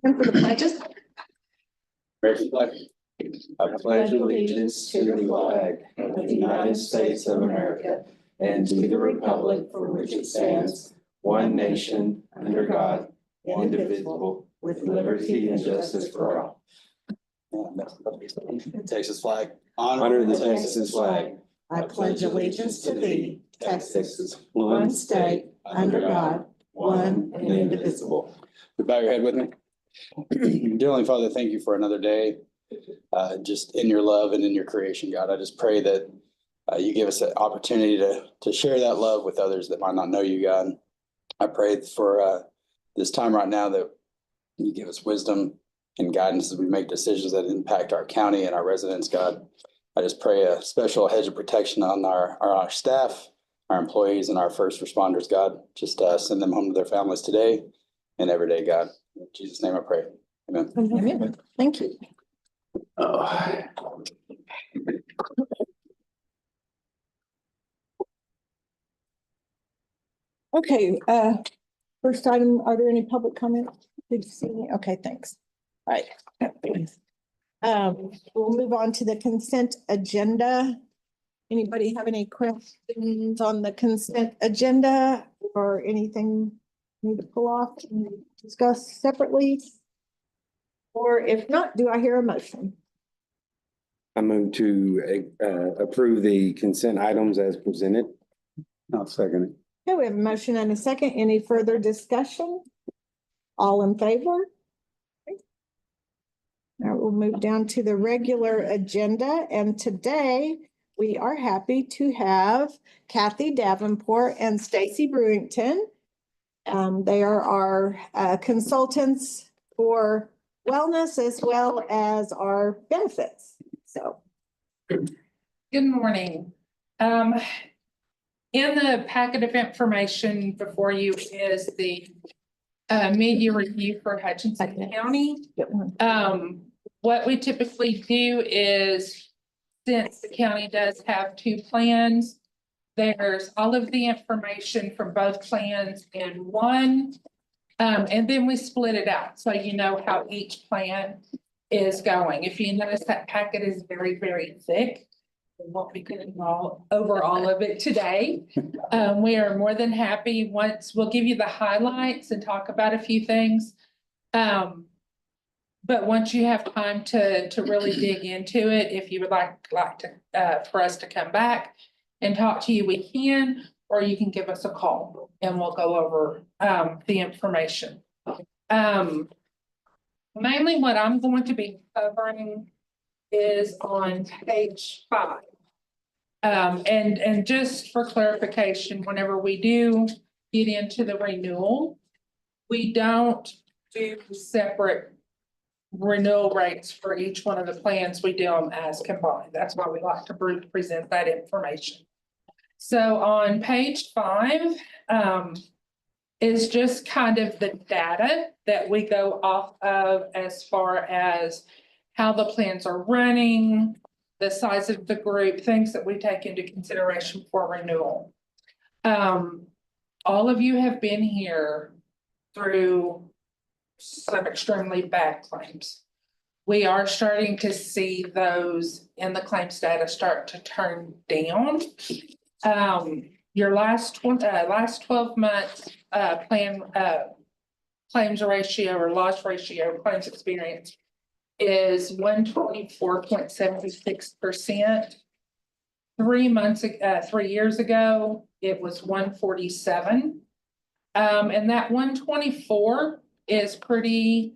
And for the pledges. I pledge allegiance to the flag of the United States of America and to the republic for which it stands, one nation, under God, indivisible, with liberty and justice for all. Texas flag. Honor the Texas flag. I pledge allegiance to thee, Texas, one state, under God, one and indivisible. Bow your head with me. Dear Heavenly Father, thank you for another day. Just in your love and in your creation, God, I just pray that you give us an opportunity to share that love with others that might not know you, God. I pray for this time right now that you give us wisdom and guidance as we make decisions that impact our county and our residents, God. I just pray a special hedge of protection on our staff, our employees, and our first responders, God. Just send them home to their families today and every day, God. In Jesus' name I pray. Amen. Amen. Thank you. Oh. Okay, first item, are there any public comments? Did you see any? Okay, thanks. All right. We'll move on to the consent agenda. Anybody have any questions on the consent agenda or anything need to pull off and discuss separately? Or if not, do I hear a motion? I move to approve the consent items as presented. I'll second it. Okay, we have a motion and a second. Any further discussion? All in favor? Now we'll move down to the regular agenda, and today we are happy to have Kathy Davenport and Stacy Brewington. They are our consultants for wellness as well as our benefits. So. Good morning. In the packet of information before you is the mid-year review for Hutchinson County. What we typically do is, since the county does have two plans, there's all of the information from both plans in one. And then we split it out so you know how each plan is going. If you notice, that packet is very, very thick. We won't be getting over all of it today. We are more than happy once we'll give you the highlights and talk about a few things. But once you have time to really dig into it, if you would like to for us to come back and talk to you, we can, or you can give us a call and we'll go over the information. Mainly what I'm going to be covering is on page 5. And just for clarification, whenever we do get into the renewal, we don't do separate renewal rates for each one of the plans. We do them as combined. That's why we like to present that information. So on page 5 is just kind of the data that we go off of as far as how the plans are running, the size of the group, things that we take into consideration for renewal. All of you have been here through some extremely bad claims. We are starting to see those in the claims data start to turn down. Your last 12 months claims ratio or loss ratio, claims experience is 124.76%. 3 years ago, it was 147. And that 124 is pretty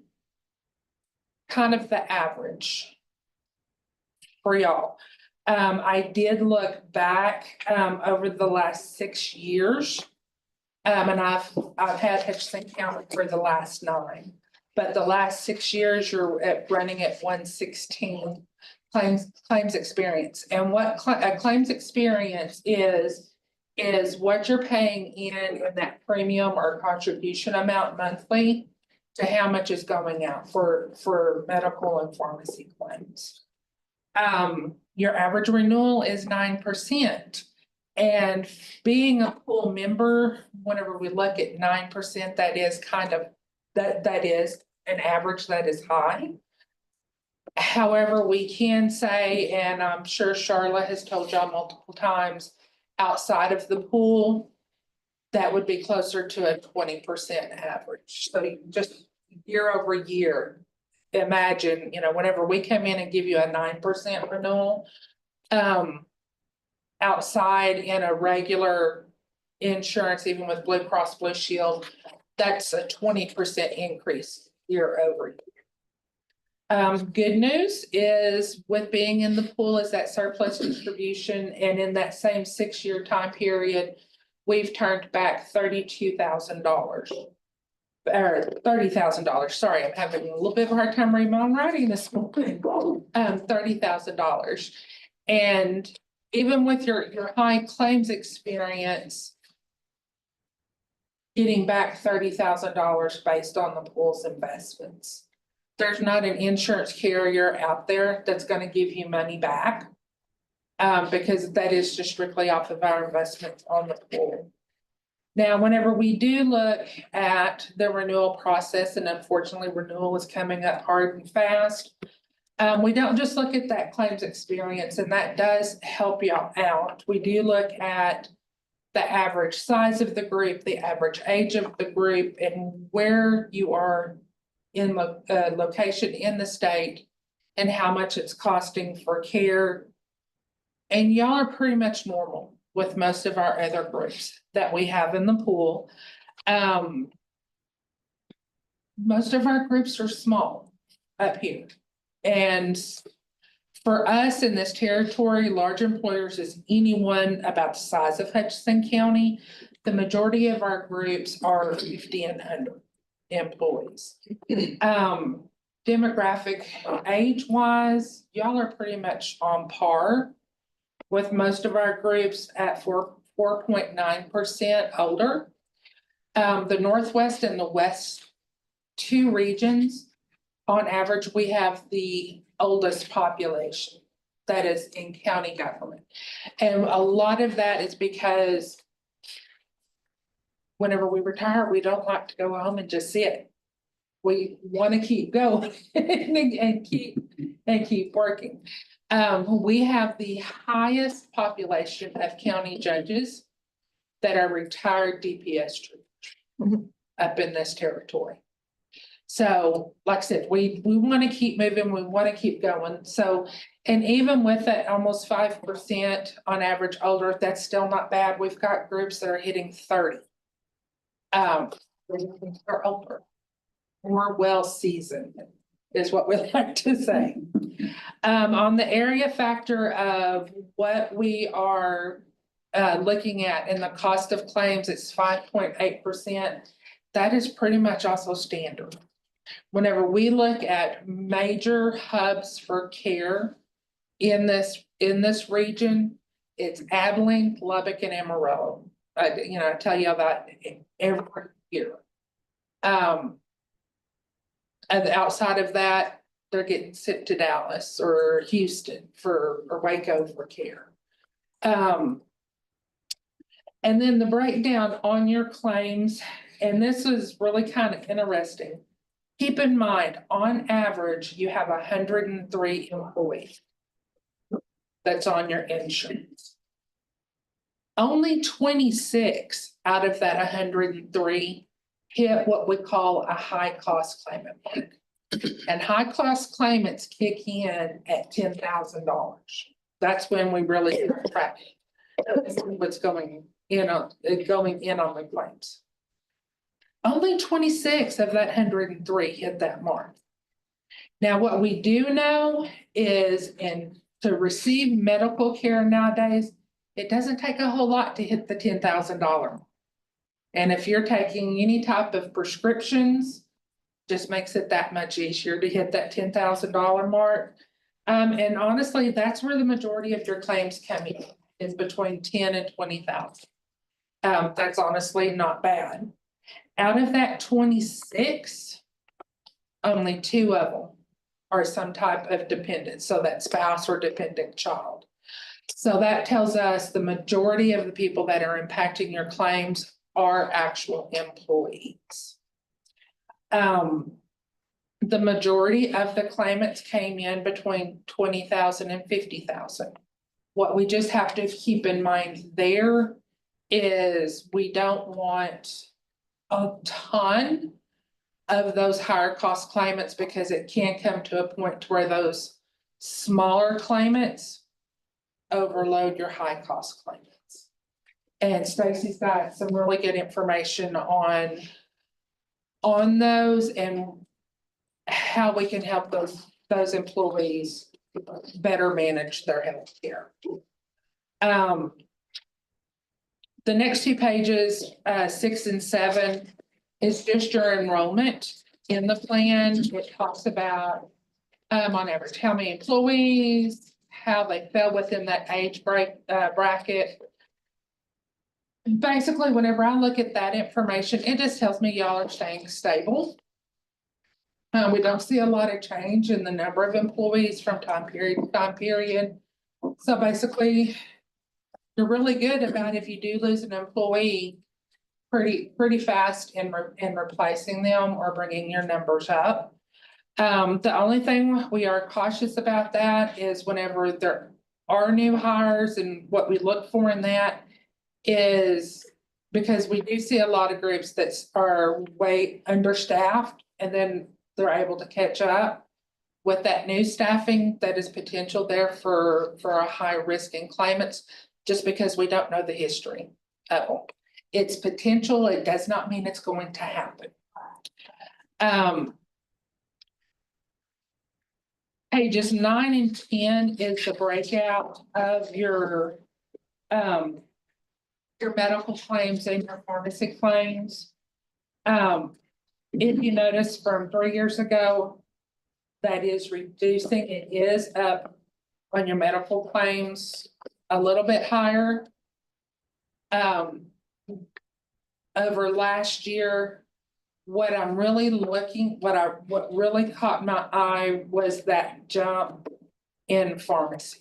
kind of the average for y'all. I did look back over the last 6 years, and I've had Hutchinson County for the last 9. But the last 6 years, you're running at 116 claims experience. And what claims experience is what you're paying in that premium or contribution amount monthly to how much is going out for medical and pharmacy claims. Your average renewal is 9%. And being a pool member, whenever we look at 9%, that is kind of, that is an average that is high. However, we can say, and I'm sure Charlotte has told y'all multiple times, outside of the pool, that would be closer to a 20% average. So just year over year, imagine, whenever we come in and give you a 9% renewal, outside in a regular insurance, even with Blue Cross Blue Shield, that's a 20% increase year over year. Good news is with being in the pool is that surplus distribution, and in that same 6-year time period, we've turned back $32,000. Or $30,000, sorry, I'm having a little bit of a hard time reading my own writing this morning. $30,000. And even with your high claims experience, getting back $30,000 based on the pool's investments. There's not an insurance carrier out there that's gonna give you money back. Because that is just strictly off of our investments on the pool. Now, whenever we do look at the renewal process, and unfortunately renewal is coming up hard and fast. We don't just look at that claims experience, and that does help you out. We do look at the average size of the group, the average age of the group, and where you are in location in the state, and how much it's costing for care. And y'all are pretty much normal with most of our other groups that we have in the pool. Most of our groups are small up here. And for us in this territory, large employers is anyone about the size of Hutchinson County. The majority of our groups are 50 and under employees. Demographic age-wise, y'all are pretty much on par with most of our groups at 4.9% older. The Northwest and the West, two regions, on average, we have the oldest population that is in county government. And a lot of that is because whenever we retire, we don't like to go home and just sit. We want to keep going and keep working. We have the highest population of county judges that are retired DPS troopers up in this territory. So, like I said, we want to keep moving, we want to keep going. So, and even with that almost 5% on average older, that's still not bad. We've got groups that are hitting 30. Are older, more well seasoned is what we like to say. On the area factor of what we are looking at in the cost of claims, it's 5.8%. That is pretty much also standard. Whenever we look at major hubs for care in this region, it's Abilene, Lubbock, and Amarillo. I tell you about every year. And outside of that, they're getting sent to Dallas or Houston or Waco for care. And then the breakdown on your claims, and this is really kind of interesting. Keep in mind, on average, you have 103 employees that's on your insurance. Only 26 out of that 103 hit what we call a high cost claimant mark. And high cost claimants kick in at $10,000. That's when we really track what's going in on the claims. Only 26 of that 103 hit that mark. Now, what we do know is to receive medical care nowadays, it doesn't take a whole lot to hit the $10,000. And if you're taking any type of prescriptions, just makes it that much easier to hit that $10,000 mark. And honestly, that's where the majority of your claims come in, is between 10 and 20,000. That's honestly not bad. Out of that 26, only 2 of them are some type of dependent, so that spouse or dependent child. So that tells us the majority of the people that are impacting your claims are actual employees. the majority of the claimants came in between 20,000 and 50,000. What we just have to keep in mind there is we don't want a ton of those higher cost claimants, because it can come to a point to where those smaller claimants overload your high cost claimants. And Stacy's got some really good information on those and how we can help those employees better manage their health care. The next two pages, 6 and 7, is just your enrollment in the plan. It talks about, on average, how many employees, how they fell within that age bracket. Basically, whenever I look at that information, it just tells me y'all are staying stable. We don't see a lot of change in the number of employees from time period to time period. So basically, you're really good about if you do lose an employee pretty fast in replacing them or bringing your numbers up. The only thing we are cautious about that is whenever there are new hires, and what we look for in that is, because we do see a lot of groups that are way understaffed and then they're able to catch up with that new staffing, that is potential there for a high risk in claimants, just because we don't know the history of them. It's potential, it does not mean it's going to happen. Pages 9 and 10 is the breakout of your medical claims and your pharmacy claims. If you notice from 3 years ago, that is reducing. It is up on your medical claims a little bit higher. Over last year, what really caught my eye was that jump in pharmacy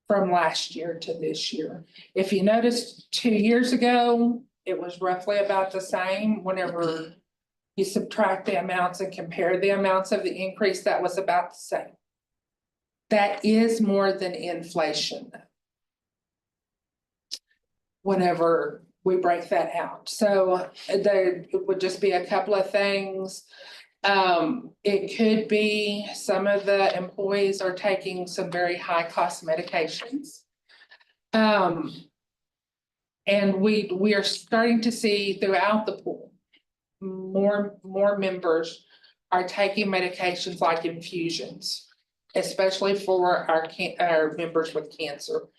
from last year to this year. If you noticed 2 years ago, it was roughly about the same. Whenever you subtract the amounts and compare the amounts of the increase, that was about the same. That is more than inflation whenever we break that out. So there would just be a couple of things. It could be some of the employees are taking some very high cost medications. And we are starting to see throughout the pool, more members are taking medications like infusions, especially for our members with cancer.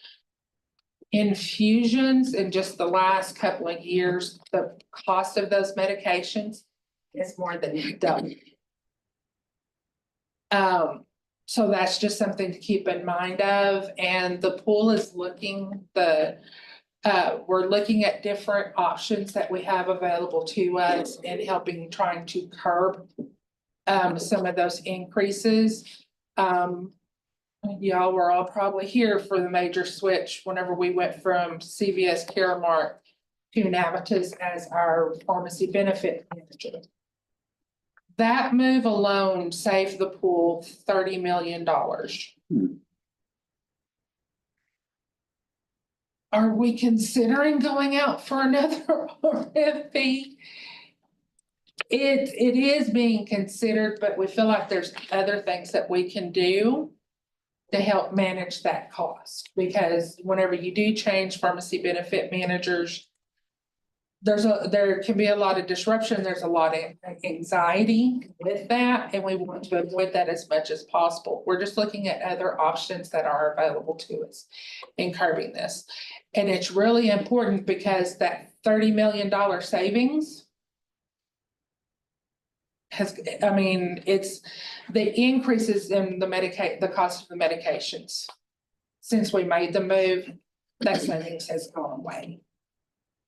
Infusions in just the last couple of years, the cost of those medications is more than double. So that's just something to keep in mind of. And the pool is looking, we're looking at different options that we have available to us and trying to curb some of those increases. Y'all were all probably here for the major switch whenever we went from CVS Caremark to Navitas as our pharmacy benefit manager. That move alone saved the pool $30 million. Are we considering going out for another RFP? It is being considered, but we feel like there's other things that we can do to help manage that cost, because whenever you do change pharmacy benefit managers, there can be a lot of disruption. There's a lot of anxiety with that, and we want to avoid that as much as possible. We're just looking at other options that are available to us in curbing this. And it's really important because that $30 million savings it's the increases in the cost of the medications. Since we made the move, that savings has gone away.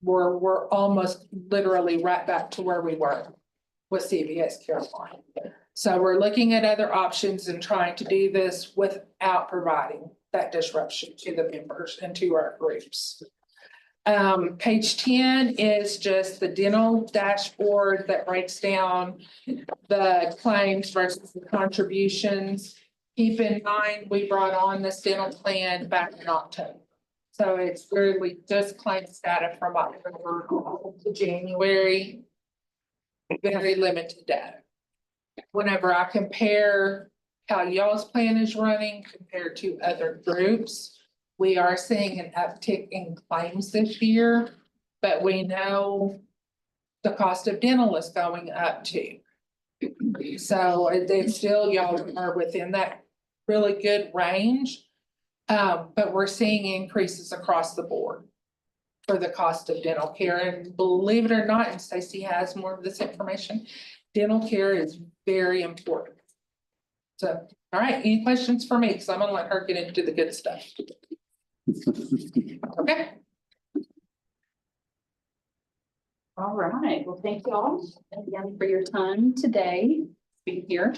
We're almost literally right back to where we were with CVS Caremark. So we're looking at other options and trying to do this without providing that disruption to the members and to our groups. Page 10 is just the dental dashboard that breaks down the claims versus the contributions. Keep in mind, we brought on this dental plan back in October. So it's really just claims data from October to January. Very limited data. Whenever I compare how y'all's plan is running compared to other groups, we are seeing an uptick in claims this year, but we know the cost of dental is going up too. So it's still, y'all are within that really good range. But we're seeing increases across the board for the cost of dental care. And believe it or not, and Stacy has more of this information, dental care is very important. So, all right, any questions for me? Because I'm gonna let her get into the good stuff. Okay. All right, well, thank you all again for your time today, being here.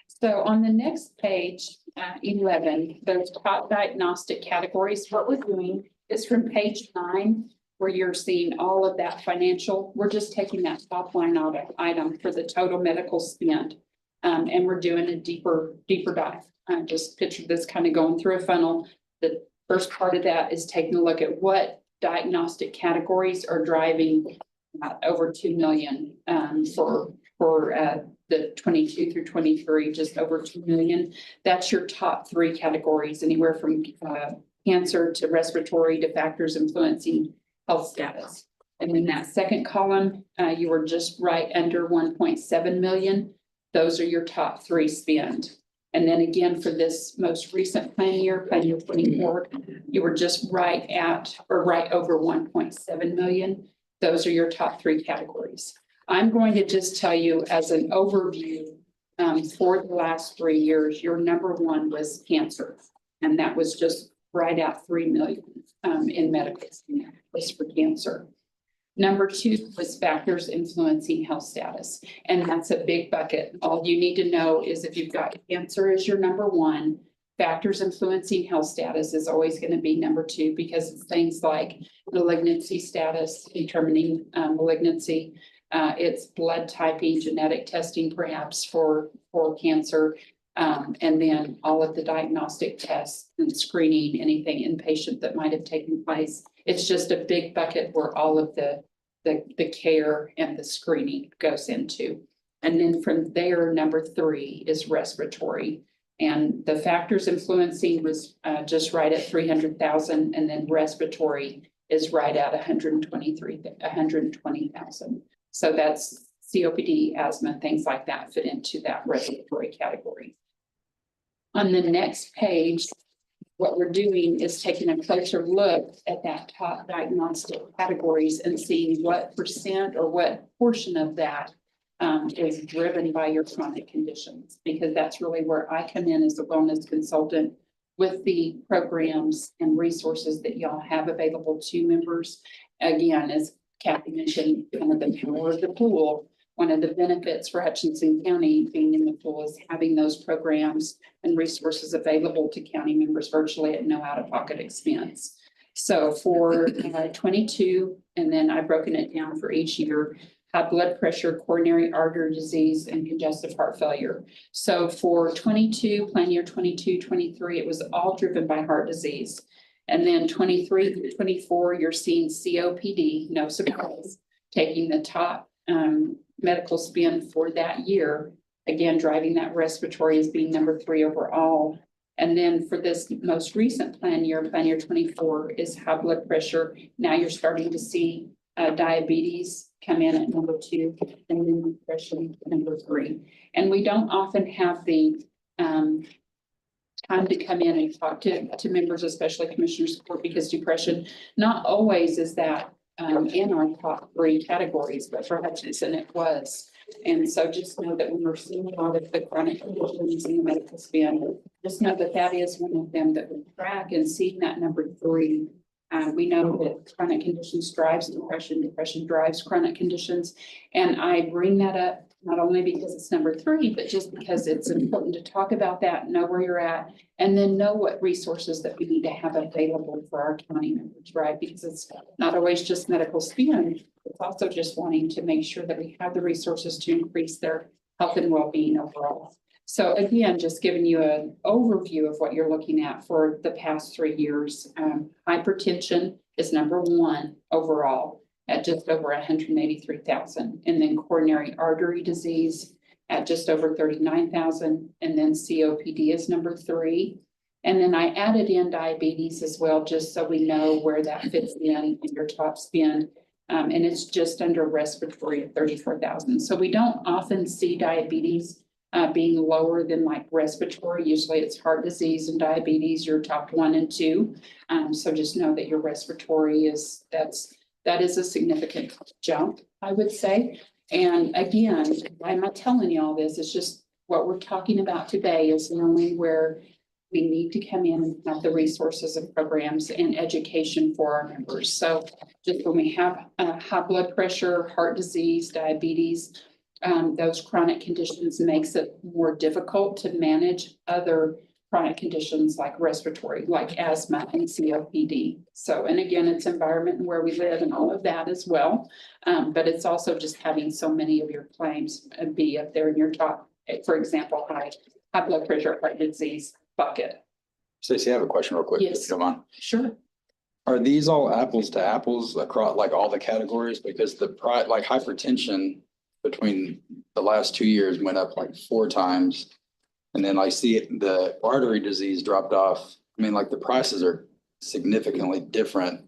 So on the next page, 11, those top diagnostic categories, what we're doing is from page 9, where you're seeing all of that financial, we're just taking that top line item for the total medical spend. And we're doing a deeper dive. Just picture this kind of going through a funnel. The first part of that is taking a look at what diagnostic categories are driving over 2 million for the 22 through 23, just over 2 million. That's your top 3 categories, anywhere from cancer to respiratory to factors influencing health status. And in that second column, you were just right under 1.7 million. Those are your top 3 spend. And then again, for this most recent plan year 24, you were just right at or right over 1.7 million. Those are your top 3 categories. I'm going to just tell you as an overview for the last 3 years, your number 1 was cancer. And that was just right at 3 million in medical spend for cancer. Number 2 was factors influencing health status. And that's a big bucket. All you need to know is if you've got cancer as your number 1, factors influencing health status is always going to be number 2, because it's things like malignancy status, determining malignancy. It's blood typing, genetic testing, perhaps for cancer. And then all of the diagnostic tests and screening, anything inpatient that might have taken place. It's just a big bucket where all of the care and the screening goes into. And then from there, number 3 is respiratory. And the factors influencing was just right at 300,000. And then respiratory is right at 120,000. So that's COPD, asthma, things like that fit into that respiratory category. On the next page, what we're doing is taking a closer look at that top diagnostic categories and seeing what % or what portion of that is driven by your chronic conditions, because that's really where I come in as a wellness consultant with the programs and resources that y'all have available to members. Again, as Kathy mentioned, kind of the power of the pool. One of the benefits for Hutchinson County being in the pool is having those programs and resources available to county members virtually at no out-of-pocket expense. So for 22, and then I've broken it down for each year, high blood pressure, coronary artery disease, and congestive heart failure. So for 22, plan year 22, 23, it was all driven by heart disease. And then 23 through 24, you're seeing COPD, no surprise, taking the top medical spend for that year. Again, driving that respiratory as being number 3 overall. And then for this most recent plan year 24 is high blood pressure. Now you're starting to see diabetes come in at number 2, and then depression number 3. And we don't often have the time to come in and talk to members, especially commissioners support, because depression not always is that in our top 3 categories, but for Hutchinson it was. And so just know that when we're seeing a lot of the chronic conditions in the medical spend, just know that that is one of them that we track, and seeing that number 3. We know that chronic conditions drives depression, depression drives chronic conditions. And I bring that up not only because it's number 3, but just because it's important to talk about that, know where you're at, and then know what resources that we need to have available for our county members, right? Because it's not always just medical spend. It's also just wanting to make sure that we have the resources to increase their health and well-being overall. So again, just giving you an overview of what you're looking at for the past 3 years. Hypertension is number 1 overall at just over 183,000. And then coronary artery disease at just over 39,000. And then COPD is number 3. And then I added in diabetes as well, just so we know where that fits in your top spend. And it's just under respiratory at 34,000. So we don't often see diabetes being lower than like respiratory. Usually it's heart disease and diabetes, your top 1 and 2. So just know that your respiratory that is a significant jump, I would say. And again, why am I telling you all this? It's just what we're talking about today is knowing where we need to come in and have the resources and programs and education for our members. So just when we have high blood pressure, heart disease, diabetes, those chronic conditions makes it more difficult to manage other chronic conditions like respiratory, like asthma and COPD. So, and again, it's environment and where we live and all of that as well. But it's also just having so many of your claims be up there in your top, for example, high blood pressure, heart disease bucket. Stacey, I have a question real quick, if Yes. you don't mind. Sure. Are these all apples to apples across like all the categories? Because like hypertension between the last 2 years went up like 4 times. And then I see the artery disease dropped off. I mean, like the prices are significantly different,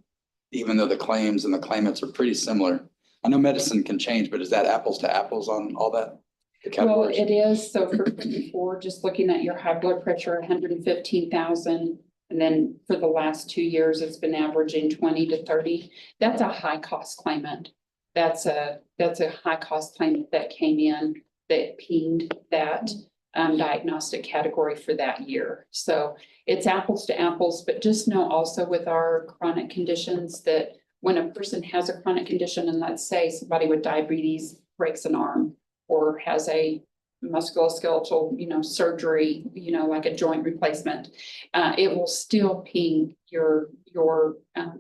even though the claims and the claimants are pretty similar. I know medicine can change, but is that apples to apples on all that? The Well, categories? it is. So for 24, just looking at your high blood pressure, 115,000. And then for the last 2 years, it's been averaging 20 to 30. That's a high cost claimant. That's a high cost claimant that came in that pinged that diagnostic category for that year. So it's apples to apples, but just know also with our chronic conditions that when a person has a chronic condition, and let's say somebody with diabetes breaks an arm or has a musculoskeletal, surgery, like a joint replacement, it will still ping your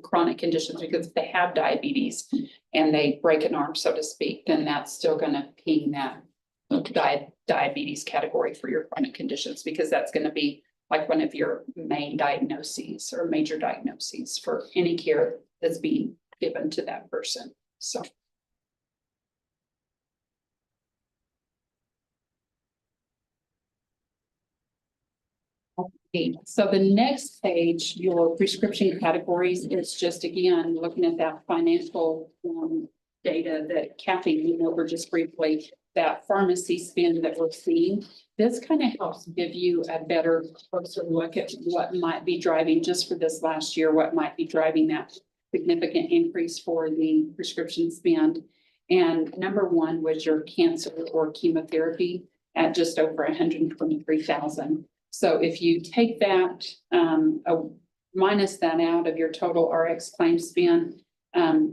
chronic conditions, because if they have diabetes and they break an arm, so to speak, then that's still going to ping that diabetes category for your chronic conditions, because that's going to be like one of your main diagnoses or major diagnoses for any care that's being given to that person. So. Okay, so the next page, your prescription categories, is just again looking at that financial data that Kathy went over just briefly, that pharmacy spend that we're seeing. This kind of helps give you a better, closer look at what might be driving just for this last year, what might be driving that significant increase for the prescription spend. And number 1 was your cancer or chemotherapy at just over 123,000. So if you take that, minus that out of your total RX claim spend,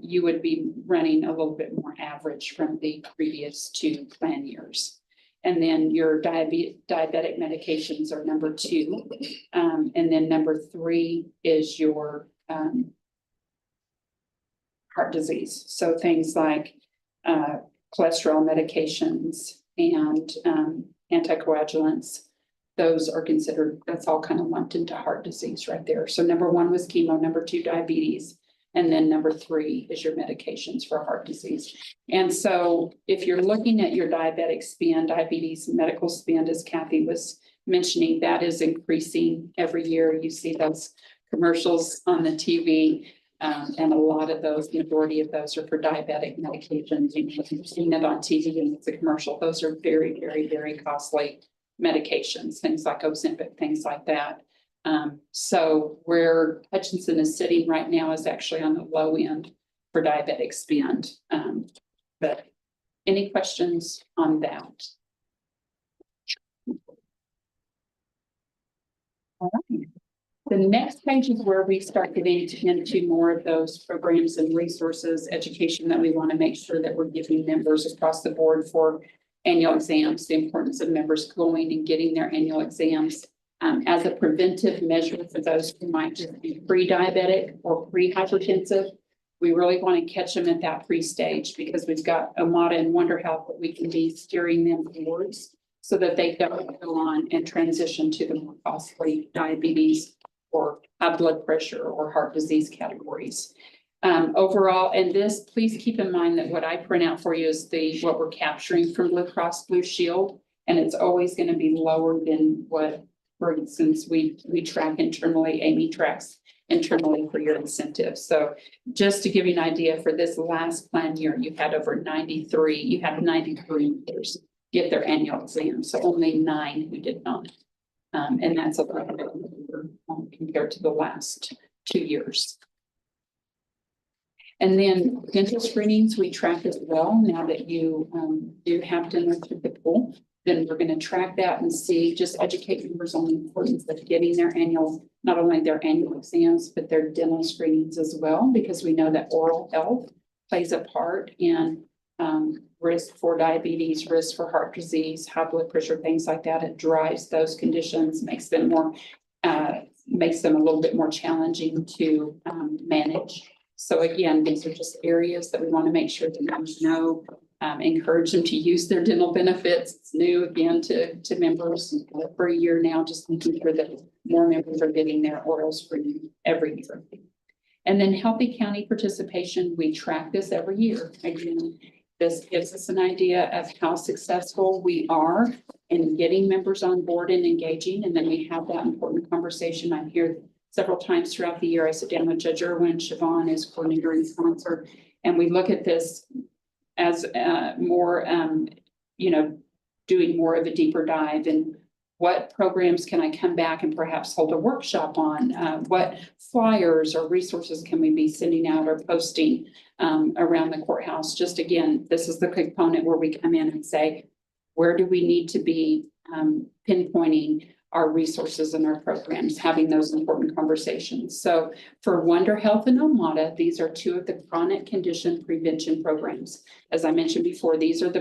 you would be running a little bit more average from the previous 2 plan years. And then your diabetic medications are number 2. And then number 3 is your heart disease. So things like cholesterol medications and anticoagulants. Those are considered, that's all kind of lumped into heart disease right there. So number 1 was chemo, number 2, diabetes. And then number 3 is your medications for heart disease. And so if you're looking at your diabetic spend, diabetes medical spend, as Kathy was mentioning, that is increasing every year. You see those commercials on the TV. And a lot of those, the majority of those are for diabetic medications. You've seen it on TV and it's a commercial. Those are very, very, very costly medications, things like Ozempic, things like that. So where Hutchinson is sitting right now is actually on the low end for diabetic spend. But any questions on that? All right. The next page is where we start getting into more of those programs and resources, education that we want to make sure that we're giving members across the board for annual exams, the importance of members going and getting their annual exams. As a preventive measure for those who might just be pre-diabetic or pre-hypertensive, we really want to catch them at that pre-stage because we've got Omada and Wonder Health that we can be steering them towards so that they don't go on and transition to the more costly diabetes or high blood pressure or heart disease categories. Overall, and this, please keep in mind that what I print out for you is what we're capturing from Blue Cross Blue Shield, and it's always going to be lower than what, for instance, we track internally, Amy tracks internally for your incentives. So just to give you an idea, for this last plan year, you had 93 members get their annual exam, so only 9 who did not. And that's a lot compared to the last 2 years. And then dental screenings, we track as well. Now that you do have dental through the pool, then we're going to track that and see, just educate members on the importance of getting their annual, not only their annual exams, but their dental screenings as well, because we know that oral health plays a part in risk for diabetes, risk for heart disease, high blood pressure, things like that. It drives those conditions, makes them a little bit more challenging to manage. So again, these are just areas that we want to make sure that members know, encourage them to use their dental benefits. It's new again to members for a year now, just making sure that more members are getting their oral screening every year. And then healthy county participation, we track this every year. Again, this gives us an idea of how successful we are in getting members on board and engaging. And then we have that important conversation. I'm here several times throughout the year. I sit down with Judge Irwin, Siobhan is coordinator and sponsor, and we look at this as more, doing more of a deeper dive in what programs can I come back and perhaps hold a workshop on? What flyers or resources can we be sending out or posting around the courthouse? Just again, this is the component where we come in and say, where do we need to be pinpointing our resources and our programs, having those important conversations. So for Wonder Health and Omada, these are 2 of the chronic condition prevention programs. As I mentioned before, those at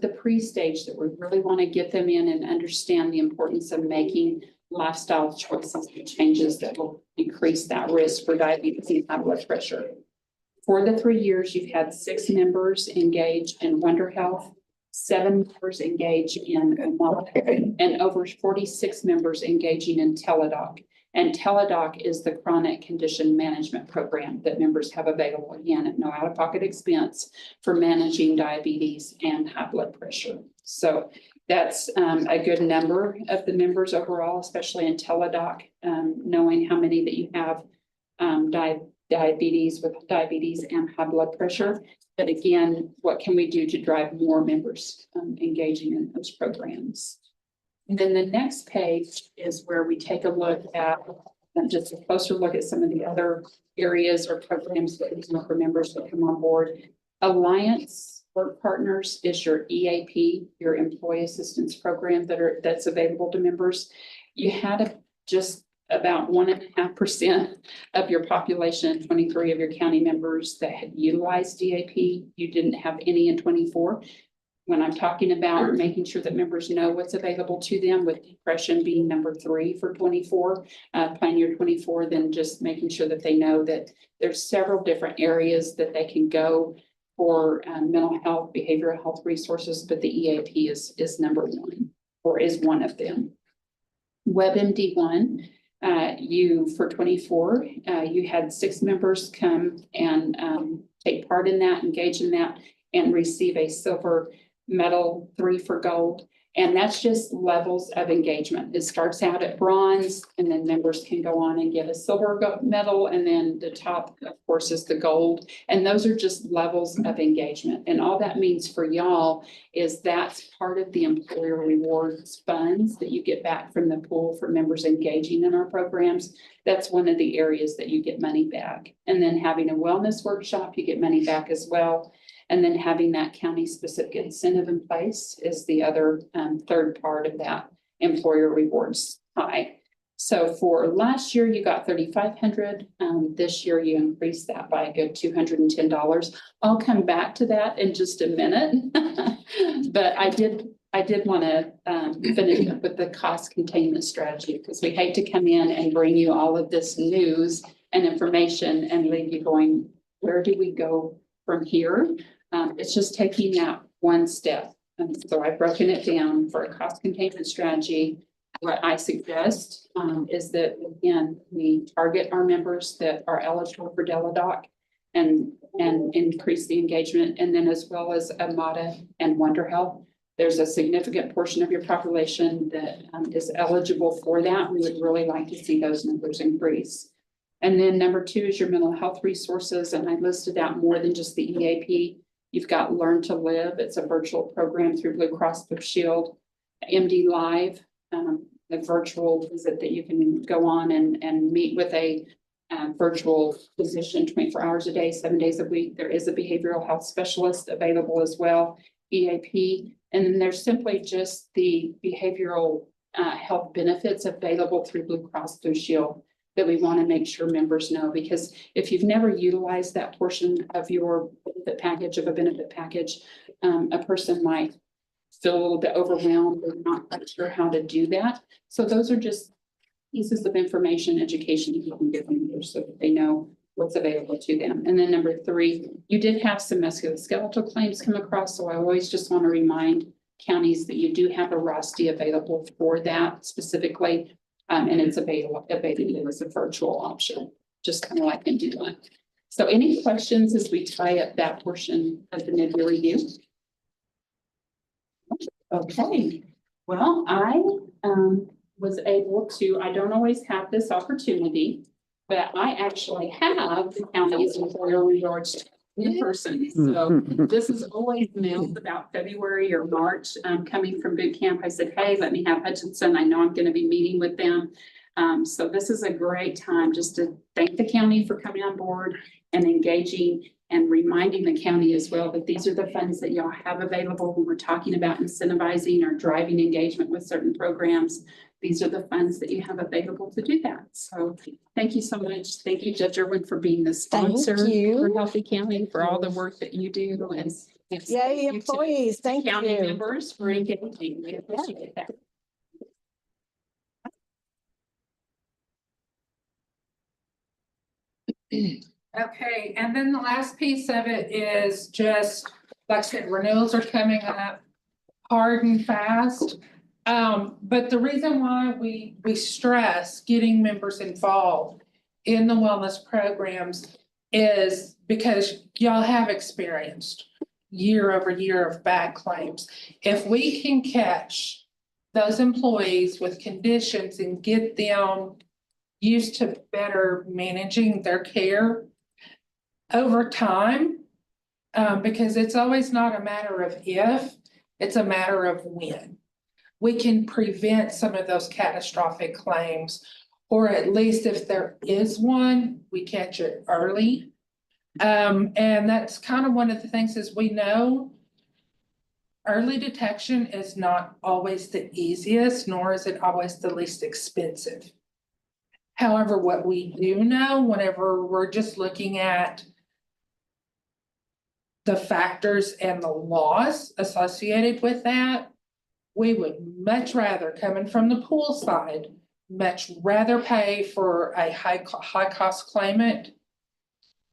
the pre-stage that we really want to get them in and understand the importance of making lifestyle choices and changes that will decrease that risk for diabetes and high blood pressure. For the 3 years, you've had 6 members engage in Wonder Health, 7 members engage in Omada, and over 46 members engaging in Teladoc. And Teladoc is the chronic condition management program that members have available, again, at no out-of-pocket expense for managing diabetes and high blood pressure. So that's a good number of the members overall, especially in Teladoc, knowing how many that you have diabetes and high blood pressure. But again, what can we do to drive more members engaging in those programs? And then the next page is where we take a look at, just a closer look at some of the other areas or programs that we want for members to come on board. Alliance Work Partners is your EAP, your Employee Assistance Program that's available to members. You had just about 1.5% of your population, 23 of your county members that had utilized EAP. You didn't have any in 24. When I'm talking about making sure that members know what's available to them, with depression being number 3 for 24, plan year 24, then just making sure that they know that there's several different areas that they can go for mental health, behavioral health resources, but the EAP is number 1 or is one of them. WebMD1. For 24, you had 6 members come and take part in that, engage in that, and receive a silver medal, 3 for gold. And that's just levels of engagement. It starts out at bronze, and then members can go on and get a silver medal. And then the top, of course, is the gold. And those are just levels of engagement. And all that means for y'all is that's part of the employer rewards funds that you get back from the pool for members engaging in our programs. That's one of the areas that you get money back. And then having a wellness workshop, you get money back as well. And then having that county specific incentive in place is the other 3rd part of that employer rewards pie. So for last year, you got 3,500. This year you increased that by a good $210. I'll come back to that in just a minute. But I did want to finish up with the cost containment strategy, because we hate to come in and bring you all of this news and information and leave you going, where do we go from here? It's just taking that one step. And so I've broken it down for a cost containment strategy. What I suggest is that, again, we target our members that are eligible for Deladoc and increase the engagement. And then as well as Amada and Wonder Health, there's a significant portion of your population that is eligible for that. We would really like to see those numbers increase. And then number 2 is your mental health resources. And I listed out more than just the EAP. You've got Learn to Live. It's a virtual program through Blue Cross Blue Shield, MD Live, a virtual visit that you can go on and meet with a virtual physician 24 hours a day, 7 days a week. There is a behavioral health specialist available as well, EAP. And then there's simply just the behavioral health benefits available through Blue Cross Blue Shield that we want to make sure members know, because if you've never utilized that portion of your benefit package, a person might feel a little bit overwhelmed or not quite sure how to do that. So those are just pieces of information, education you can give them so that they know what's available to them. And then number 3, you did have some musculoskeletal claims come across. So I always just want to remind counties that you do have a ROSTI available for that specifically. And it's available as a virtual option, just kind of like in Indeed. So any questions as we tie up that portion of the mid-year review? Okay, well, I was able to, I don't always have this opportunity, but I actually have the county's employer rewards in person. So this is always mailed about February or March, coming from boot camp. I said, hey, let me have Hutchinson. I know I'm going to be meeting with them. So this is a great time just to thank the county for coming on board and engaging and reminding the county as well that these are the funds that y'all have available when we're talking about incentivizing or driving engagement with certain programs. These are the funds that you have available to do that. So thank you so much. Thank you, Judge Irwin, for being the sponsor for Healthy County, for all the work that you do. And Yay, employees, thank county you. members for engaging. We appreciate that. Okay, and then the last piece of it is just, like I said, renewals are coming up hard and fast. But the reason why we stress getting members involved in the wellness programs is because y'all have experienced year over year of bad claims. If we can catch those employees with conditions and get them used to better managing their care over time, because it's always not a matter of if, it's a matter of when. We can prevent some of those catastrophic claims, or at least if there is one, we catch it early. And that's kind of one of the things is we know early detection is not always the easiest, nor is it always the least expensive. However, what we do know whenever we're just looking at the factors and the loss associated with that, we would much rather, coming from the pool side, much rather pay for a high cost claimant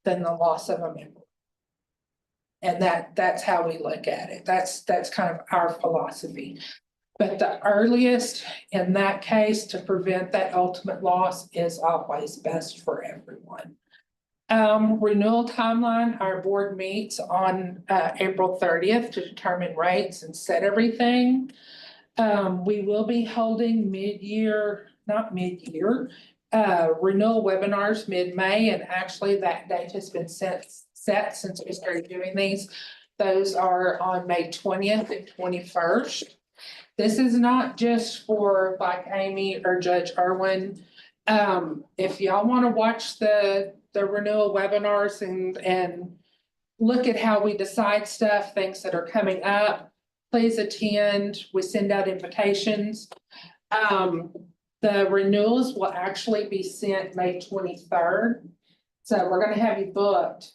than the loss of a member. And that's how we look at it. That's kind of our philosophy. But the earliest in that case to prevent that ultimate loss is always best for everyone. Renewal timeline, our board meets on April 30th to determine rates and set everything. We will be holding renewal webinars mid-May, and actually that date has been set since we started doing these. Those are on May 20th and 21st. This is not just for like Amy or Judge Irwin. If y'all want to watch the renewal webinars and look at how we decide stuff, things that are coming up, please attend. We send out invitations. The renewals will actually be sent May 23rd. So we're gonna have you booked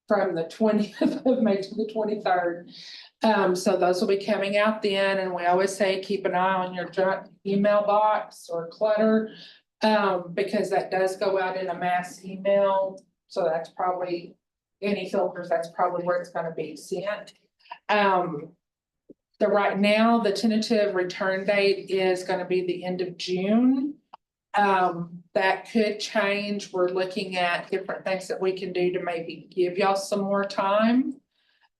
from the 20th of May to the 23rd. So those will be coming out then, and we always say, keep an eye on your junk email box or clutter. Because that does go out in a mass email, so that's probably any filters, that's probably where it's gonna be sent. Right now, the tentative return date is gonna be the end of June. That could change. We're looking at different things that we can do to maybe give y'all some more time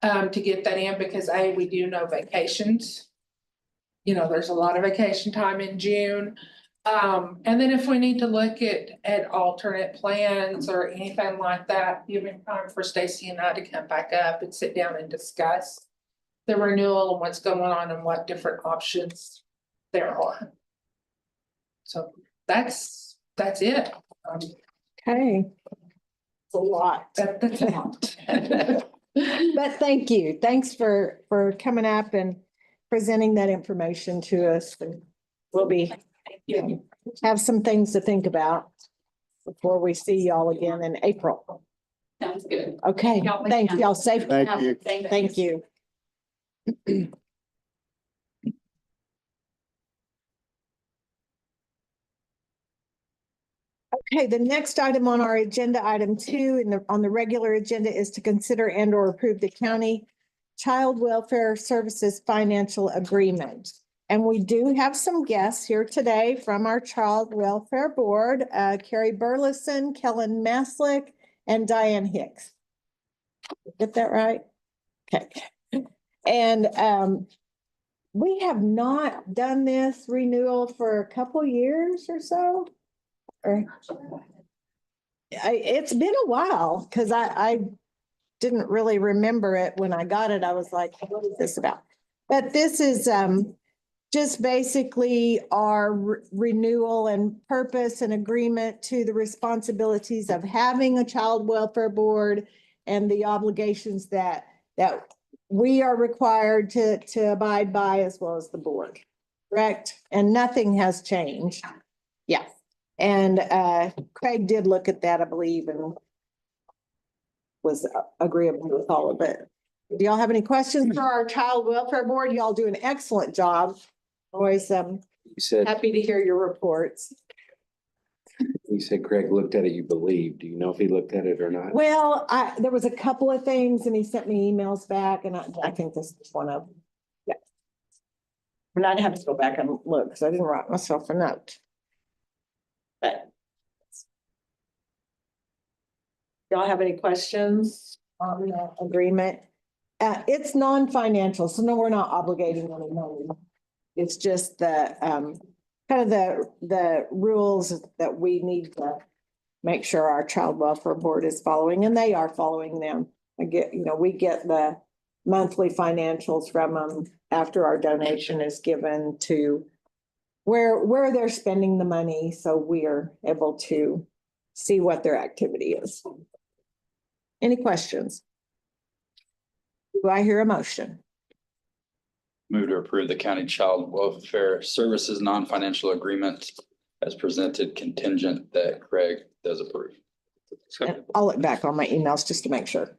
to get that in, because we do know vacations. You know, there's a lot of vacation time in June. And then if we need to look at alternate plans or anything like that, giving time for Stacy and I to come back up and sit down and discuss the renewal and what's going on and what different options there are. So that's it. Okay. It's a lot. That's a lot. But thank you. Thanks for coming up and presenting that information to us. And we'll be, have some things to think about before we see y'all again in April. Sounds good. Okay, Y'all make thanks. sense. Y'all safe. Thank you. Thank you. Okay, the next item on our agenda, item 2, on the regular agenda, is to consider and or approve the county Child Welfare Services Financial Agreement. And we do have some guests here today from our Child Welfare Board, Carrie Burleson, Kellen Maslick, and Diane Hicks. Get that right? Okay. And we have not done this renewal for a couple years or so. It's been a while because I didn't really remember it when I got it. I was like, what is this about? But this is just basically our renewal and purpose and agreement to the responsibilities of having a child welfare board and the obligations that we are required to abide by, as well as the board. Correct? And nothing has changed. Yeah. And Craig did look at that, I believe, and was agreeable with all of it. Do y'all have any questions for our child welfare board? Y'all do an excellent job. Always You said, happy to hear your reports. you said Craig looked at it, you believe. Do you know if he looked at it or not? Well, there was a couple of things and he sent me emails back, and I think this is one of them. Yeah. But I'd have to go back and look because I didn't write myself a note. But y'all have any questions on the agreement? It's non-financial, so no, we're not obligating any money. It's just the kind of the rules that we need to make sure our child welfare board is following, and they are following them. We get the monthly financials from them after our donation is given to where they're spending the money, so we are able to see what their activity is. Any questions? Do I hear a motion? Move to approve the county child welfare services non-financial agreement as presented, contingent that Craig does approve. And I'll look back on my emails just to make sure.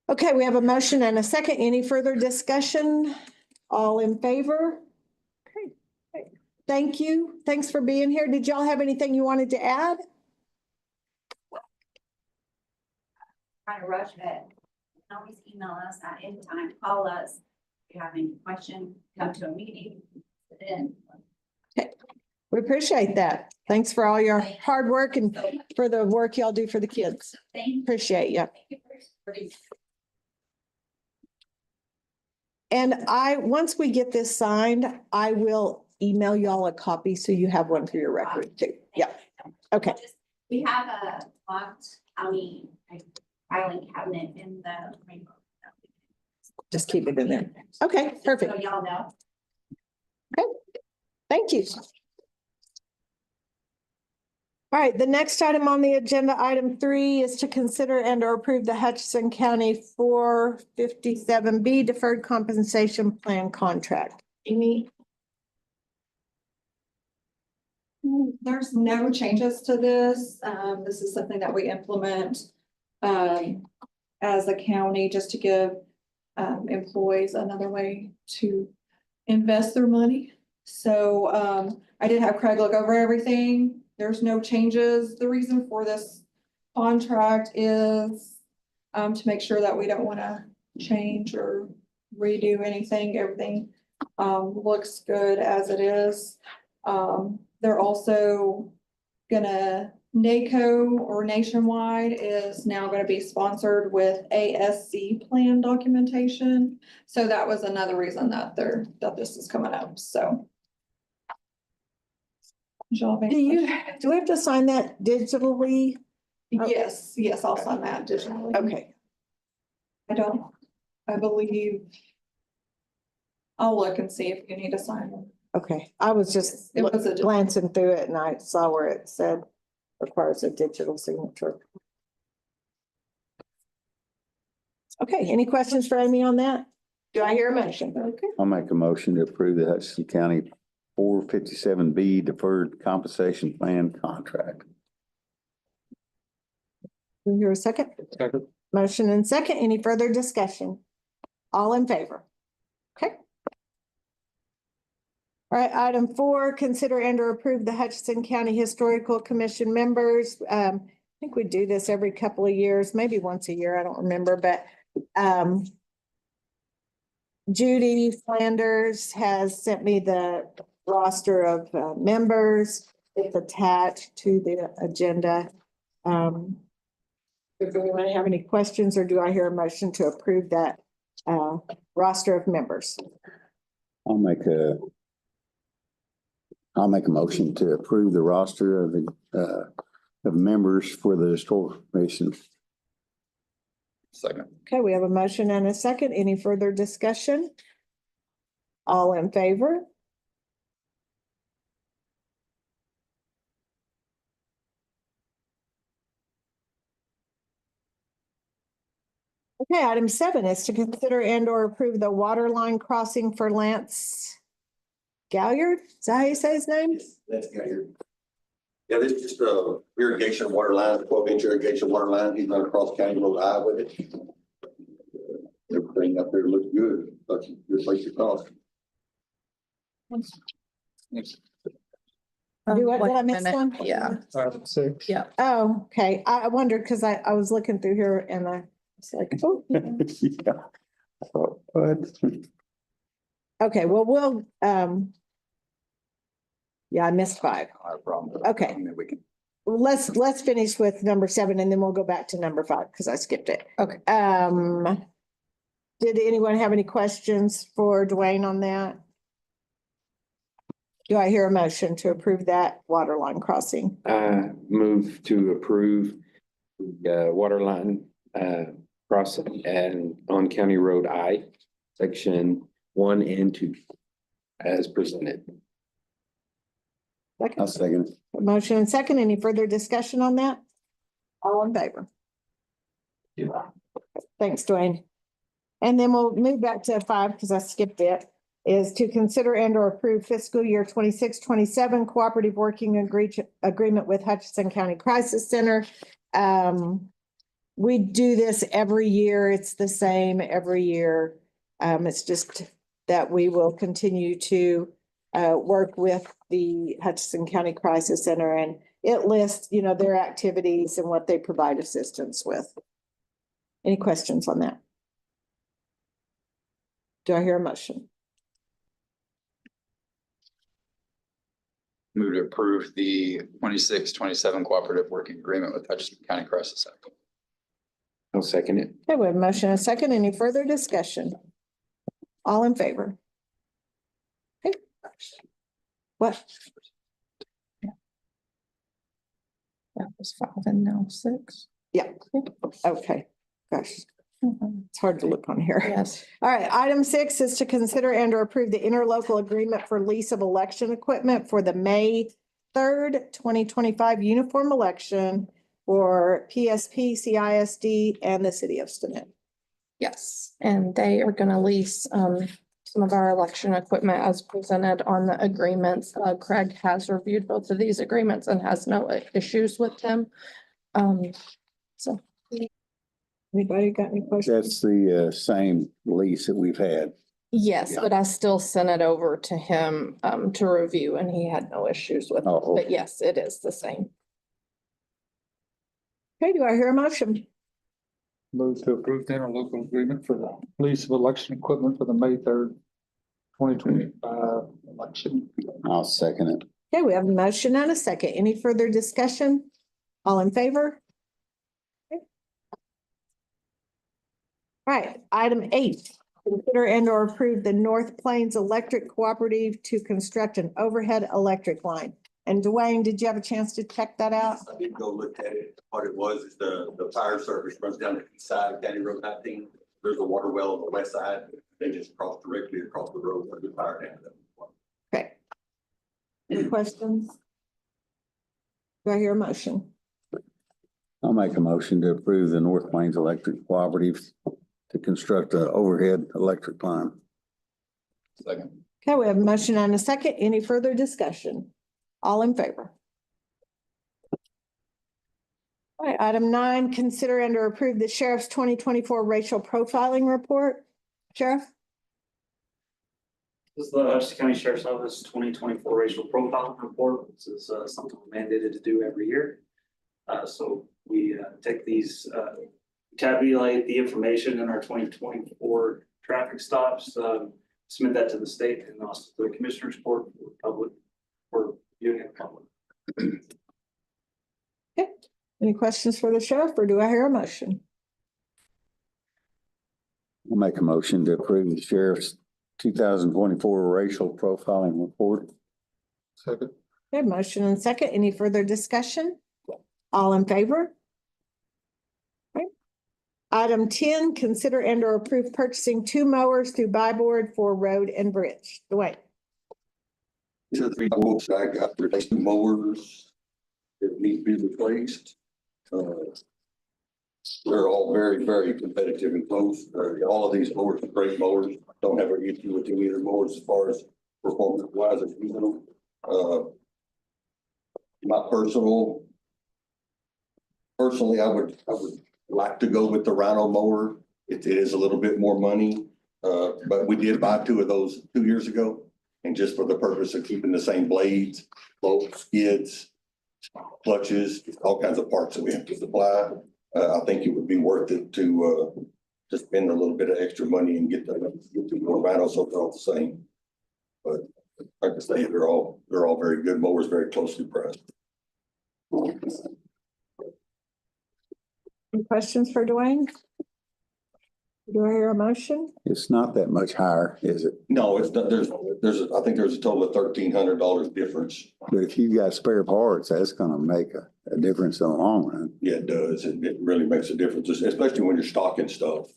Okay, we have a motion and a second. Any further discussion? All in favor? Okay. Thank you. Thanks for being here. Did y'all have anything you wanted to add? Trying to rush it. You can always email us at any time, call us. If you have any question, come to a meeting. Then We appreciate that. Thanks for all your hard work and for the work y'all do for the kids. thank you. Appreciate you. And once we get this signed, I will email y'all a copy so you have one for your record too. Yeah. Okay. We have a locked county filing cabinet in the rainbow. Just keep it in there. Okay, perfect. So y'all know. Thank you. All right, the next item on the agenda, item 3, is to consider and or approve the Hutchinson County 457B Deferred Compensation Plan Contract. Amy? There's no changes to this. This is something that we implement as a county just to give employees another way to invest their money. So I did have Craig look over everything. There's no changes. The reason for this contract is to make sure that we don't want to change or redo anything. Everything looks good as it is. They're also gonna, NACO or Nationwide is now gonna be sponsored with ASC plan documentation. So that was another reason that this is coming up, so. Y'all have any questions? Do we have to sign that digitally? Yes, I'll sign that digitally. Okay, I believe. I'll look and see if you need to sign them. okay. I was just It was a- glancing through it and I saw where it said requires a digital signature. Okay, any questions for Amy on that? Do I hear a motion? Okay. I'll make a motion to approve the Hutchinson County 457B Deferred Compensation Plan Contract. Do you hear a second? Second. Motion and second. Any further discussion? All in favor? Okay. All right, item 4, consider and or approve the Hutchinson County Historical Commission members. I think we do this every couple of years, maybe once a year, I don't remember, but Judy Flanders has sent me the roster of members. It's attached to the agenda. Does anyone have any questions or do I hear a motion to approve that roster of members? I'll make a motion to approve the roster of the of members for the Historical Commission. Second. Okay, we have a motion and a second. Any further discussion? All in favor? Okay, item 7 is to consider and or approve the water line crossing for Lance Galliard. Is that how you say his name? That's good. Yeah, this is just a irrigation water line, 12-inch irrigation water line. He's not across County Road I with it. Everything up there looks good. That's a good place to cross. Did I miss one? Yeah, Six. yeah. Oh, okay. I wondered because I was looking through here and I was like, oh. Yeah. I thought, what? Okay, well, yeah, I missed 5. Not a problem. Okay. I mean, we can. Let's finish with number 7 and then we'll go back to number 5 because I skipped it. Okay. Did anyone have any questions for Dwayne on that? Do I hear a motion to approve that water line crossing? Move to approve the water line crossing and on County Road I, section 1 and 2 as presented. I'll second it. Motion and second. Any further discussion on that? All in favor? Thanks, Dwayne. And then we'll move back to 5 because I skipped it, is to consider and or approve fiscal year 26-27 cooperative working agreement with Hutchinson County Crisis Center. We do this every year. It's the same every year. It's just that we will continue to work with the Hutchinson County Crisis Center, and it lists, their activities and what they provide assistance with. Any questions on that? Do I hear a motion? Move to approve the 26-27 cooperative working agreement with Hutchinson County Crisis Center. I'll second it. Okay, we have a motion and a second. Any further discussion? All in favor? Okay. What? That was 5 and now 6. Yeah. Okay, gosh. It's hard to look on here. Yes. All right, item 6 is to consider and or approve the interlocal agreement for lease of election equipment for the May 3rd, 2025 uniform election for PSP, CISD, and the city of Stinnett. Yes, and they are gonna lease some of our election equipment as presented on the agreements. Craig has reviewed both of these agreements and has no issues with them. So. Anybody got any questions? That's the same lease that we've had. Yes, Yeah. but I still sent it over to him to review and he had no issues with it. Oh, But yes, it is the same. Okay, do I hear a motion? Move to approve the interlocal agreement for the lease of election equipment for the May 3rd, 2025 election. I'll second it. Okay, we have a motion and a second. Any further discussion? All in favor? Okay. All right, item 8, consider and or approve the North Plains Electric Cooperative to construct an overhead electric line. And Dwayne, did you have a chance to check that out? I did go look at it. What it was is the fire service runs down the east side of County Road 19. There's a water well on the west side. They just cross directly across the road where the fire down there. Okay. Any questions? Do I hear a motion? I'll make a motion to approve the North Plains Electric Cooperative to construct an overhead electric line. Second. Okay, we have a motion and a second. Any further discussion? All in favor? All right, item 9, consider and or approve the sheriff's 2024 racial profiling report. Sheriff? This is the Hutchinson County Sheriff's Office 2024 racial profiling report. This is something we're mandated to do every year. So we take these, tabulate the information in our 2024 traffic stops, submit that to the state and also to the commissioner's court for public, for viewing in public. Okay, any questions for the sheriff or do I hear a motion? I'll make a motion to approve the sheriff's 2024 racial profiling report. Second. Okay, motion and second. Any further discussion? All in favor? Okay. Item 10, consider and or approve purchasing 2 mowers through buy board for road and bridge. Dwayne? These are 3 quotes I got for these 2 mowers that need to be replaced. They're all very, very competitive and close. All of these mowers are great mowers. Don't have an issue with any of the mowers as far as performance wise as using them. Personally, I would like to go with the Rhino mower. It is a little bit more money. But we did buy 2 of those 2 years ago. And just for the purpose of keeping the same blades, bolts, skids, clutches, all kinds of parts that we have to supply. I think it would be worth it to spend a little bit of extra money and get the more Rhinos, so they're all the same. But like I say, they're all very good mowers, very closely pressed. Any questions for Dwayne? Do I hear a motion? It's not that much higher, is it? No, it's not, I think there's a total of $1,300 difference. But if you've got spare parts, that's gonna make a difference in the long run. Yeah, it does. It really makes a difference, especially when you're stocking stuff.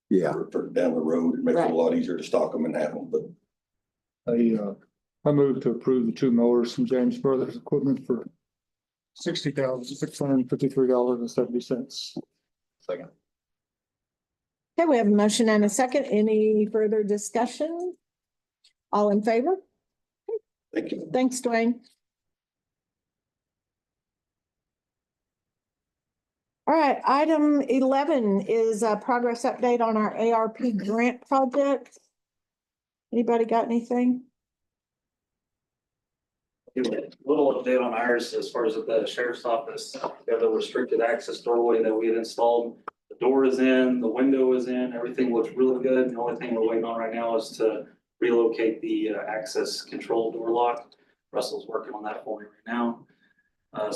Yeah. For down the road, it makes it a lot easier to stock them and have them, but. I move to approve the 2 mowers from James Brothers Equipment for $60,653.70. Second. Okay, we have a motion and a second. Any further discussion? All in favor? Thank you. Thanks, Dwayne. All right, item 11 is a progress update on our ARP grant project. Anybody got anything? Give a little update on ours as far as the sheriff's office. We have the restricted access doorway that we had installed. The door is in, the window is in, everything looks really good. The only thing we're waiting on right now is to relocate the access control door lock. Russell's working on that for me right now. I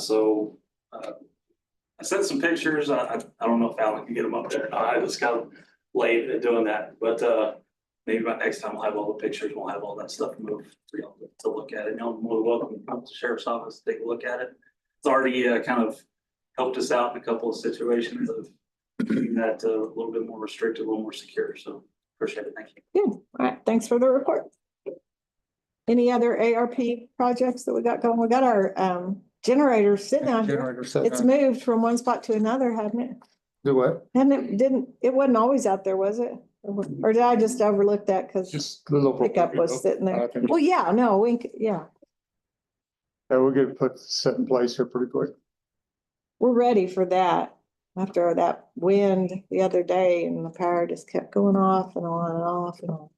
sent some pictures. I don't know if Alan can get them up there. I was kind of late at doing that, but maybe by next time we'll have all the pictures. We'll have all that stuff moved for y'all to look at it. Y'all are more than welcome to come to the sheriff's office, take a look at it. It's already kind of helped us out in a couple of situations of keeping that a little bit more restricted, a little more secure. So appreciate it. Thank you. Good. All right, thanks for the report. Any other ARP projects that we got going? We got our generators sitting out here. Generator setting It's up. moved from one spot to another, hasn't it? Do what? And it wasn't always out there, was it? Or did I just overlook that because Just the local. pickup was sitting I there? think- Well, yeah, no, yeah, Yeah, we'll get it set in place here pretty quick. we're ready for that. After that wind the other day and the power just kept going off and on and off and on.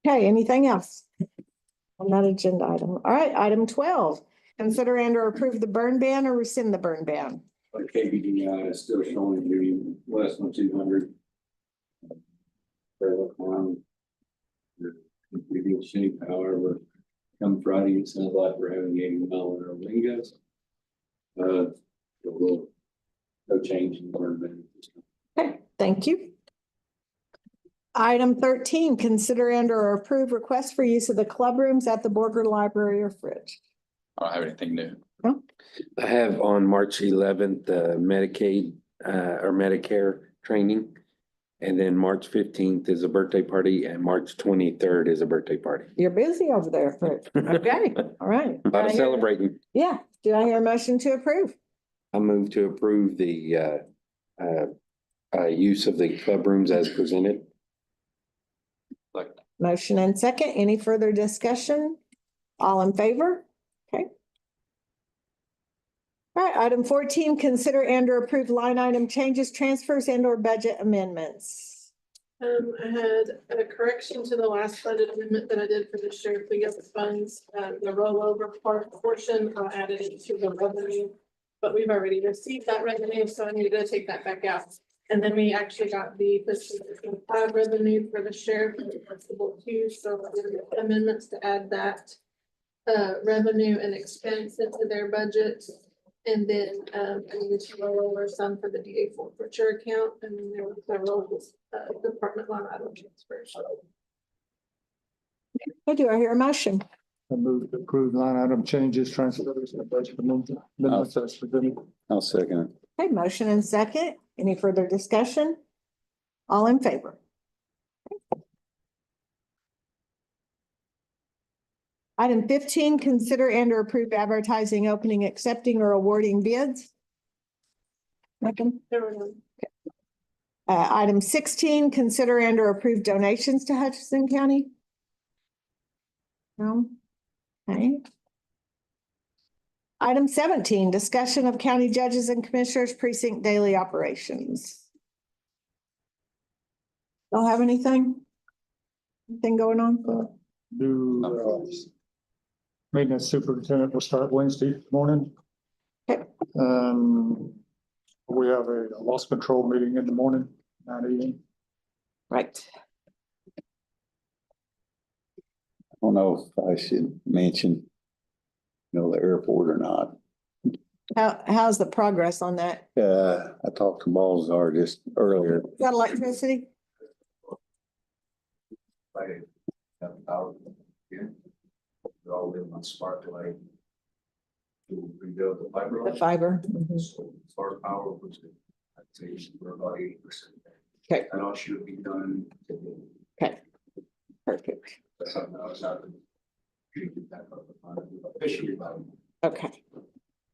Okay, anything else? On that agenda item. All right, item 12, consider and or approve the burn ban or rescind the burn ban. Like KBDI is still showing you less than 200. They look around. We do shape, however, come Friday, it sounds like we're having 80 mile an hour wind gusts. We'll no change in the burn ban. Okay, thank you. Item 13, consider and or approve request for use of the club rooms at the Borger Library or Fridge. I don't have anything new. I have on March 11th, Medicaid, or Medicare training. And then March 15th is a birthday party and March 23rd is a birthday party. You're busy over there, Fridge. Okay, all right. A lot of celebrating. Yeah, do I hear a motion to approve? I move to approve the, use of the club rooms as presented. Motion and second. Any further discussion? All in favor? Okay. All right, item 14, consider and or approve line item changes, transfers and or budget amendments. I had a correction to the last budget amendment that I did for the sheriff legal funds, the rollover portion, I added it to the revenue. But we've already received that revenue, so I needed to take that back out. And then we actually got the fiscal 25 revenue for the sheriff and the constable too, so I did amendments to add that revenue and expense into their budget. And then I needed to roll over some for the DA forfeiture account, and then there were several department line item transfers. Okay, do I hear a motion? I move to approve line item changes, transfers, and budget amendments as presented. I'll second it. Okay, motion and second. Any further discussion? All in favor? Item 15, consider and or approve advertising, opening, accepting or awarding bids. Megan? There were none. Item 16, consider and or approve donations to Hutchinson County. No. Okay. Item 17, discussion of county judges and commissioners precinct daily operations. Don't have anything? Anything going on? New, maintenance superintendent will start Wednesday morning. Okay. We have a loss control meeting in the morning, 9 a.m. Right. I don't know if I should mention, the airport or not. How's the progress on that? I talked to Balzar just earlier. Got electricity? I have power here. They're all living on Sparklight. To rebuild the fiber. The fiber. Mhm. So as far as power, which I'd say we're about 80%. Okay. And all should be done today. Okay. Perfect. That's something I was out. Officially about. Okay.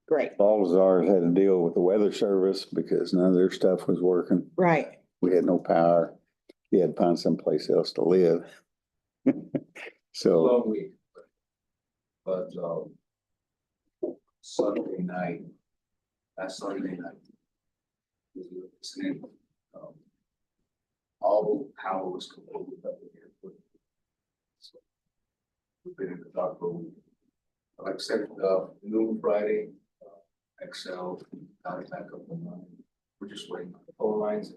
Great. Balzar had to deal with the weather service because none of their stuff was working. Right. We had no power. He had to find someplace else to live. So, Long week. But, Sunday night, last Sunday night. All power was completely up in here. So, we've been in the dark for a week. Like I said, noon Friday, Excel, got it back up online. We're just waiting on the phone lines.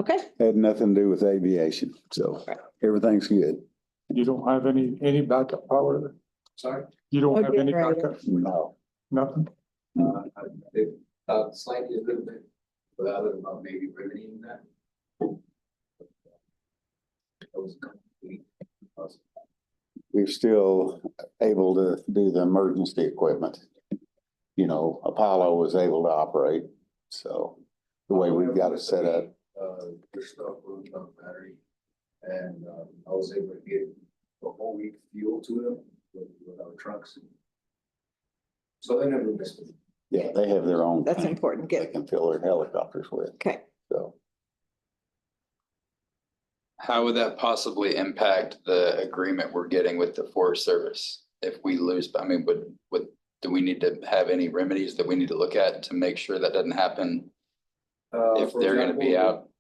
Okay. had nothing to do with aviation, so everything's good. You don't have any backup power? Sorry? You don't Oh, have any generator. backup? No. Nothing? I did, slightly a little bit, but other than maybe remedying that. That was complete. We're still able to do the emergency equipment. Apollo was able to operate, so the way we've got it set up. Their stuff runs on battery. And, I was able to get the whole week fuel to them with our trucks. So they never missed it. Yeah, they have their own. That's tank important. They Get, can fill their helicopters with, okay. so. How would that possibly impact the agreement we're getting with the Forest Service? If we lose, I mean, do we need to have any remedies that we need to look at to make sure that doesn't happen? If For they're gonna be example,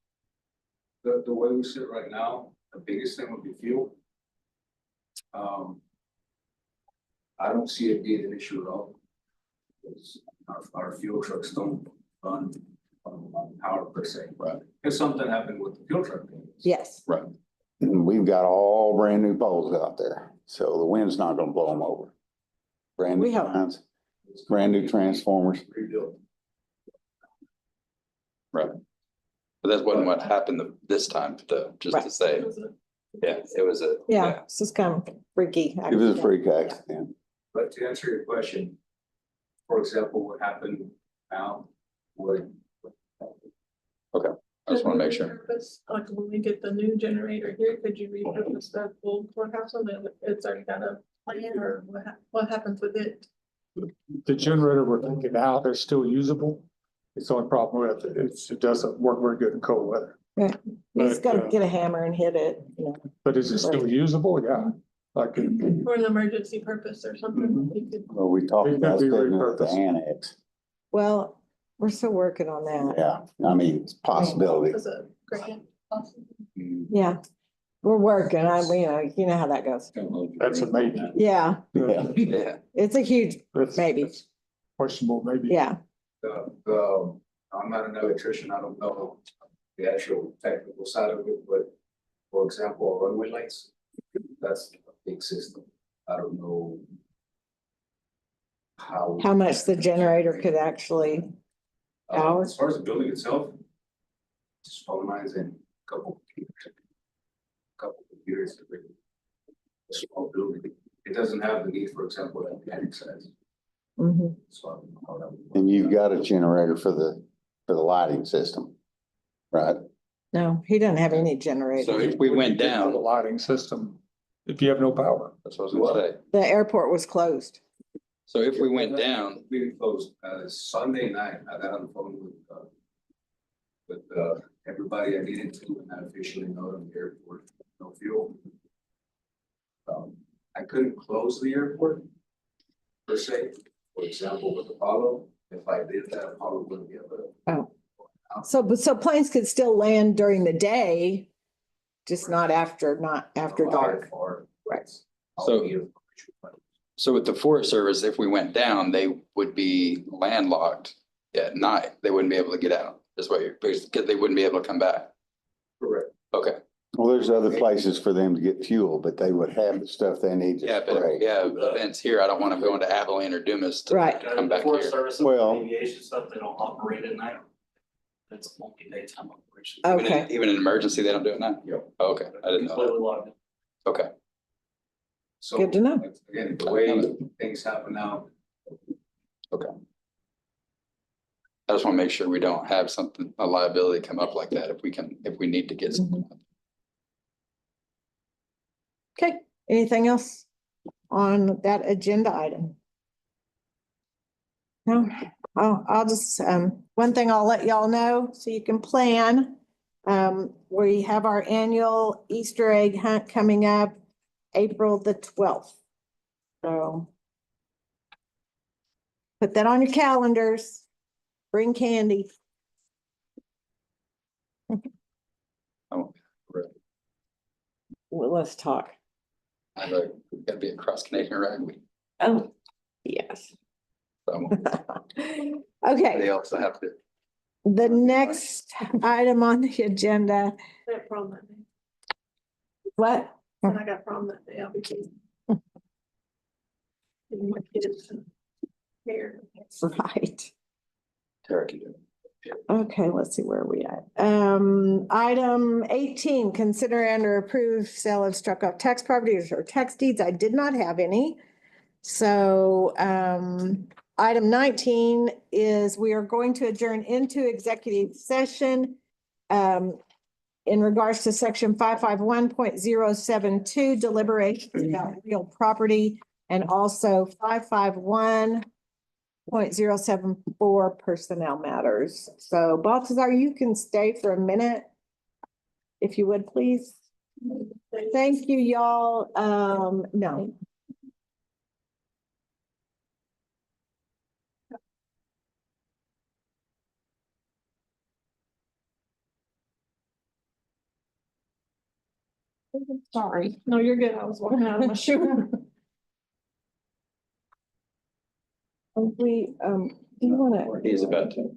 out, the way we sit right now, the biggest thing would be fuel. I don't see it being an issue at all. Because our fuel trucks don't run on power per se. Right. If something happened with the fuel truck. Yes. right? And we've got all brand new poles out there, so the wind's not gonna blow them over. Brand We new hope. lines, brand new transformers. Rebuilt. Right. But that wasn't what happened this time, though, just to Right. say, yeah, it was a. Yeah, it's just kind of freaky. It was a freak accident. But to answer your question, for example, what happened now would. I just want to make sure. Repurpose, like when we get the new generator here, could you repurpose that old courthouse so that it's already got a plan, or what happens with it? The generator we're taking out is still usable. It's the only problem with it, it doesn't work very good in cold weather. You just But, gotta get a hammer and hit it, you know. But is it still usable? Yeah. Like, For an emergency purpose or something? You could- Well, we talked It could about be setting up the repurposed. annex. Well, we're still working on that. Yeah, I mean, it's a possibility. As a grant, possibly. Yeah, we're working. You know how that goes. that's a maybe. Yeah, Yeah. Yeah, it's a huge maybe. That's questionable, maybe. Yeah. I'm not an electrician, I don't know the actual technical side of it, but for example, runway lights, that's a big system. I don't know How much the generator could actually, as far as the building itself, just phone lines and a couple computers. A small building, it doesn't have the need, for example, that panic size. mhm. So I don't know how that would work. And you've got a generator for the lighting system, right? No, he doesn't have any generator. so if we went For the down, lighting system, if you have no power. that's what I was gonna say. The airport was closed. So if we went down, We closed, Sunday night, I got on the phone with everybody I needed to, and I officially know them the airport, no fuel. I couldn't close the airport per se, for example, with Apollo, if I did that, Apollo wouldn't be able to. So planes could still land during the day, just not after dark. Or. Right. so with the Forest Service, if we went down, they would be landlocked at night. They wouldn't be able to get out. That's what because they wouldn't be able to come back. Correct. Okay. Well, there's other places for them to get fuel, but they would have the stuff they need Yeah, to but spray. yeah, events here, I don't want to go into Abilene or Dumas to Right. come back Forest here. Service and Well- aviation stuff, they don't operate at night. It's only daytime operation. Okay. Even in emergency, they don't do it now? Yep. Okay, I didn't know Completely locked. that. Okay. So. Good to know. Again, the way things happen now, I just want to make sure we don't have a liability come up like that if we need to get something. Okay, anything else on that agenda item? No, I'll just, one thing I'll let y'all know so you can plan. We have our annual Easter egg hunt coming up April the 12th. So put that on your calendars. Bring candy. Oh, right. Well, let's talk. We've got to be a cross Canadian rugby. Oh, yes. So Okay, they also have to. the next item on the agenda, I have prom that day. what? And I got prom that day, I'll be kidding. My kids here. Right. Tara can do it. Okay, let's see where we at. Item 18, consider and or approve sale of struck off tax properties or tax deeds. I did not have any. So, item 19 is we are going to adjourn into executive session. In regards to section 551.072 deliberations about real property and also 551 0.074 personnel matters. So Baltazar, you can stay for a minute. If you would, please. Thank you, y'all. No. Sorry. No, you're good. I was walking out of my shoe. We, do you wanna? He is about to.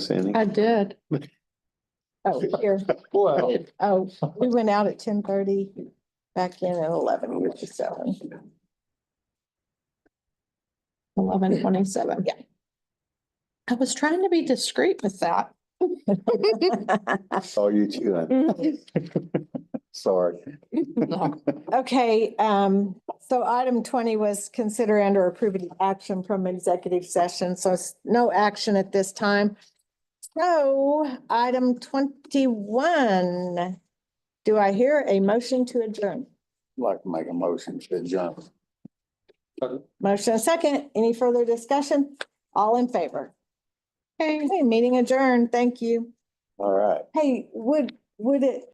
Cindy? I did. Oh, here. Well. Oh, we went out at 10:30, back in at 11:57. 11:27. Yeah. I was trying to be discreet with that. Saw you chewing. Sorry. No. Okay, so item 20 was consider and or approve any action from executive session, so it's no action at this time. So item 21, do I hear a motion to adjourn? Like to make a motion to adjourn. Motion and second, any further discussion? All in favor? Okay, meeting adjourned, thank you. All right. Hey, would it